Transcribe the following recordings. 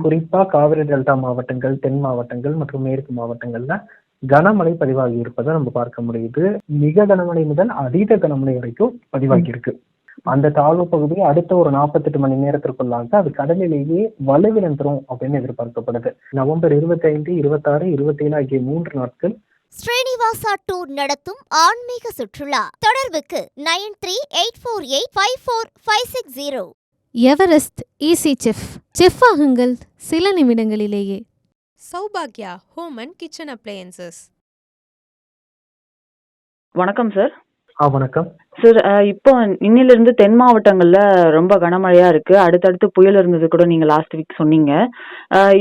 குறிப்பா காவிரி டெல்டா மாவட்டங்கள், தென் மாவட்டங்கள் மற்றும் மேற்கு மாவட்டங்கள்ல கனமழை பதிவாகி இருப்பதை நம்ம பார்க்க முடியுது. மிக கனமழை முதல் அதீத கனமழை வரைக்கும் பதிவாகி இருக்கு. அந்த தாழ்வு பகுதி அடுத்த ஒரு 48 மணி நேரத்திற்குள்ளாக அது கடலிலேயே வலுவிழந்துரும் அப்படின்னு எதிர்பார்க்கப்படுது. நவம்பர் 25, 26, 27 ஆகிய 3 நாட்கள் ஸ்ரீனிவாசா டூர் நடத்தும் ஆன்மீக சுற்றுலா. தொடர்புக்கு 9384854560. எவரெஸ்ட் ஈஸி செஃப் ஆகுங்கள் சில நிமிடங்களிலேயே. சௌபாக்யா ஹோம் அண்ட் கிச்சன் அப்ளையன்சஸ். வணக்கம் சார். வணக்கம் சார், இப்போ இன்னிலிருந்து தென் மாவட்டங்கள்ல ரொம்ப கனமழையா இருக்கு. அடுத்தடுத்து புயல் இருந்தது கூட நீங்க லாஸ்ட் வீக் சொன்னீங்க.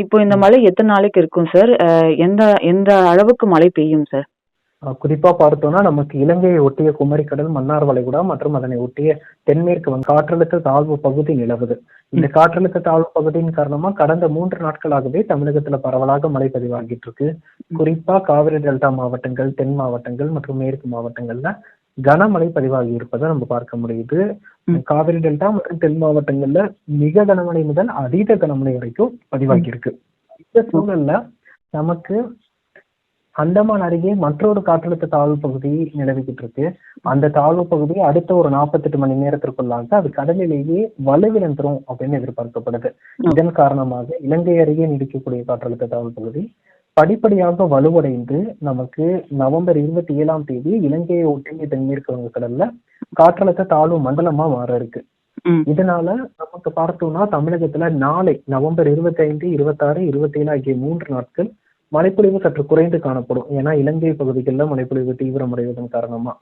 இப்போ இந்த மழை எத்தனை நாளைக்கு இருக்கும் சார்? எந்த எந்த அளவுக்கு மழை பெய்யும் சார்? குறிப்பா பார்த்தோம்னா நமக்கு இலங்கையை ஒட்டிய குமரிக்கடல், மன்னார் வளைகுடா மற்றும் அதனை ஒட்டிய தென்மேற்கு காற்றழுத்த தாழ்வு பகுதி நிலவுது. இந்த காற்றழுத்த தாழ்வு பகுதியின் காரணமா கடந்த 3 நாட்களாகவே தமிழகத்துல பரவலாக மழை பதிவாகிட்டு இருக்கு. குறிப்பா காவிரி டெல்டா மாவட்டங்கள், தென் மாவட்டங்கள் மற்றும் மேற்கு மாவட்டங்கள்ல கனமழை பதிவாகி இருப்பதை நம்ம பார்க்க முடியுது. காவிரி டெல்டா மற்றும் தென் மாவட்டங்கள்ல மிக கனமழை முதல் அதீத கனமழை வரைக்கும் பதிவாகி இருக்கு. இந்த சூழல்ல நமக்கு அந்தமான் அருகே மற்றொரு காற்றழுத்த தாழ்வு பகுதி நிலவிக்கிட்டு இருக்கு. அந்த தாழ்வு பகுதி அடுத்த ஒரு 48 மணி நேரத்திற்குள்ளாக அது கடலிலேயே வலுவிழந்துரும் அப்படின்னு எதிர்பார்க்கப்படுது. இதன் காரணமாக இலங்கை அருகே நீடிக்கக்கூடிய காற்றழுத்த தாழ்வு பகுதி படிப்படியாக வலுவடைந்து நமக்கு நவம்பர் 27ஆம் தேதி இலங்கையை ஒட்டிய தென்மேற்கு வங்கக்கடல்ல காற்றழுத்த தாழ்வு மண்டலமா மாற இருக்கு. இதனால நமக்கு பார்த்தோம்னா தமிழகத்துல நாளை நவம்பர் 25, 26, 27 ஆகிய 3 நாட்கள் மழைப்பொழிவு சற்று குறைந்து காணப்படும். ஏன்னா இலங்கை பகுதிகளில் மழைப்பொழிவு தீவிரமடைவதன் காரணமா.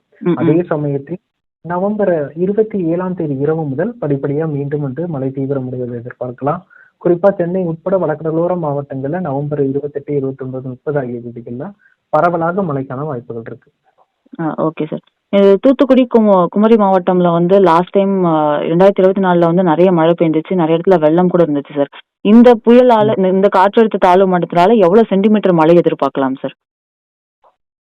அதே சமயத்தில் நவம்பர் 27ஆம் தேதி இரவு முதல் படிப்படியா மீண்டும் வந்து மழை தீவிரமடைவதை எதிர்பார்க்கலாம். குறிப்பா சென்னை உட்பட வடகடலோர மாவட்டங்கள்ல நவம்பர் 28, 29, 30 ஆகிய தேதிகள்ல பரவலாக மழைக்கான வாய்ப்புகள் இருக்கு. Okay sir. தூத்துக்குடி, குமரி மாவட்டம்ல வந்து லாஸ்ட் டைம் 2024 வந்து நிறைய மழை பெய்ஞ்சிச்சு, நிறைய இடத்துல வெள்ளம் கூட இருந்துச்சு சார். இந்த புயலால, இந்த காற்றழுத்த தாழ்வு மண்டலத்தினால எவ்வளவு சென்டிமீட்டர் மழை எதிர்பார்க்கலாம் சார்?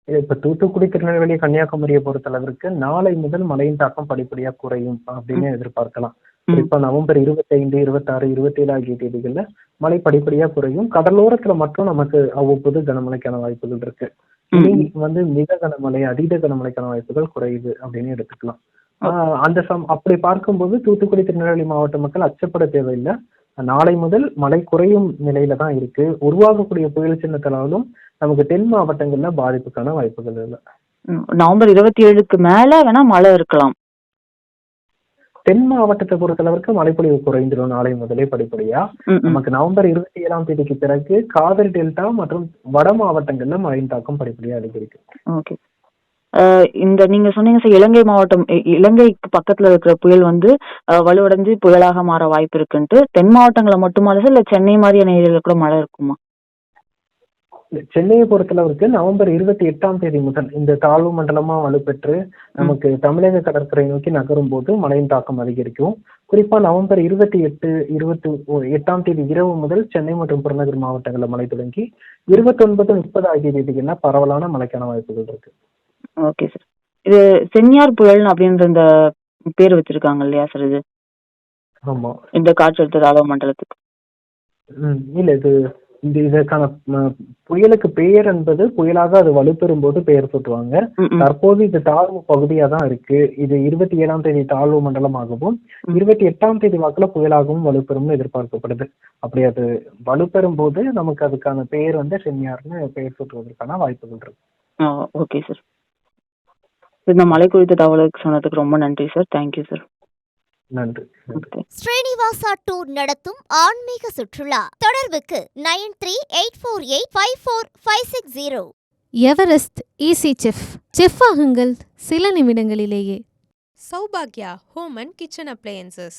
இப்ப தூத்துக்குடி, திருநெல்வேலி, கன்னியாகுமரியை பொறுத்தளவிற்கு நாளை முதல் மழையின் தாக்கம் படிப்படியா குறையும் அப்படின்னு எதிர்பார்க்கலாம். இப்ப நவம்பர் 25, 26, 27 ஆகிய தேதிகள்ல மழை படிப்படியா குறையும். கடலோரத்துல மட்டும் நமக்கு அவ்வப்போது கனமழைக்கான வாய்ப்புகள் இருக்கு. இனி வந்து மிக கனமழை, அதீத கனமழைக்கான வாய்ப்புகள் குறையுது அப்படின்னு எடுத்துக்கலாம். அப்படி பார்க்கும்போது தூத்துக்குடி, திருநெல்வேலி மாவட்ட மக்கள் அச்சப்பட தேவையில்லை. நாளை முதல் மழை குறையும் நிலையில தான் இருக்கு. உருவாகக்கூடிய புயல் சின்னத்தினாலும் நமக்கு தென் மாவட்டங்கள்ல பாதிப்புக்கான வாய்ப்புகள் இல்லை. நவம்பர் 27க்கு மேல வேணா மழை இருக்கலாம். தென் மாவட்டத்தை பொறுத்தளவுக்கு மழைப்பொழிவு குறைந்துடும் நாளை முதலே படிப்படியா. நமக்கு நவம்பர் 27ஆம் தேதிக்கு பிறகு காவிரி டெல்டா மற்றும் வட மாவட்டங்கள்ல மழையின் தாக்கம் படிப்படியா அதிகரிக்கும். ஓகே. இந்த நீங்க சொன்னீங்க சார், இலங்கை மாவட்டம், இலங்கைக்கு பக்கத்துல இருக்கிற புயல் வந்து வலுவடைஞ்சு புயலாக மாற வாய்ப்பு இருக்குன்ட்டு. தென் மாவட்டங்களை மட்டுமா சார், இல்ல சென்னை மாதிரியான ஏரியால கூட மழை இருக்குமா? சென்னையை பொறுத்தளவுக்கு நவம்பர் 28ஆம் தேதி முதல் இந்த தாழ்வு மண்டலமா வலுப்பெற்று நமக்கு தமிழக கடற்கரை நோக்கி நகரும் போது மழையின் தாக்கம் அதிகரிக்கும். குறிப்பா நவம்பர் 28, 28ஆம் தேதி இரவு முதல் சென்னை மற்றும் புறநகர் மாவட்டங்கள்ல மழை தொடங்கி 29, 30 ஆகிய தேதிகள்ல பரவலான மழைக்கான வாய்ப்புகள் இருக்கு. Okay sir. இது செஞ்ஞார் புயல் அப்படின்ற இந்த பேர் வச்சிருக்காங்க இல்லையா சார்? இது ஆமா, இந்த காற்றழுத்த தாழ்வு மண்டலத்துக்கு இல்ல, இதற்கான புயலுக்கு பெயர் என்பது புயலாக அது வலுப்பெறும் போது பெயர் சுட்டுவாங்க. தற்போது இது தாழ்வு பகுதியா தான் இருக்கு. இது 27ஆம் தேதி தாழ்வு மண்டலமாகவும் 28ஆம் தேதி வாக்குல புயலாகவும் வலுப்பெறும்னு எதிர்பார்க்கப்படுது. அப்படி அது வலுப்பெறும் போது நமக்கு அதுக்கான பெயர் வந்து செஞ்ஞார்னு பெயர் சுட்டுவதற்கான வாய்ப்புகள் இருக்கு. Okay sir. இந்த மழை குறித்த தகவலுக்கு சொன்னதுக்கு ரொம்ப நன்றி சார். Thank you sir. நன்றி. ஸ்ரீனிவாசா டூர் நடத்தும் ஆன்மீக சுற்றுலா. தொடர்புக்கு 9384854560. எவரெஸ்ட் ஈஸி செஃப் ஆகுங்கள் சில நிமிடங்களிலேயே. சௌபாக்யா ஹோம் அண்ட் கிச்சன் அப்ளையன்சஸ்.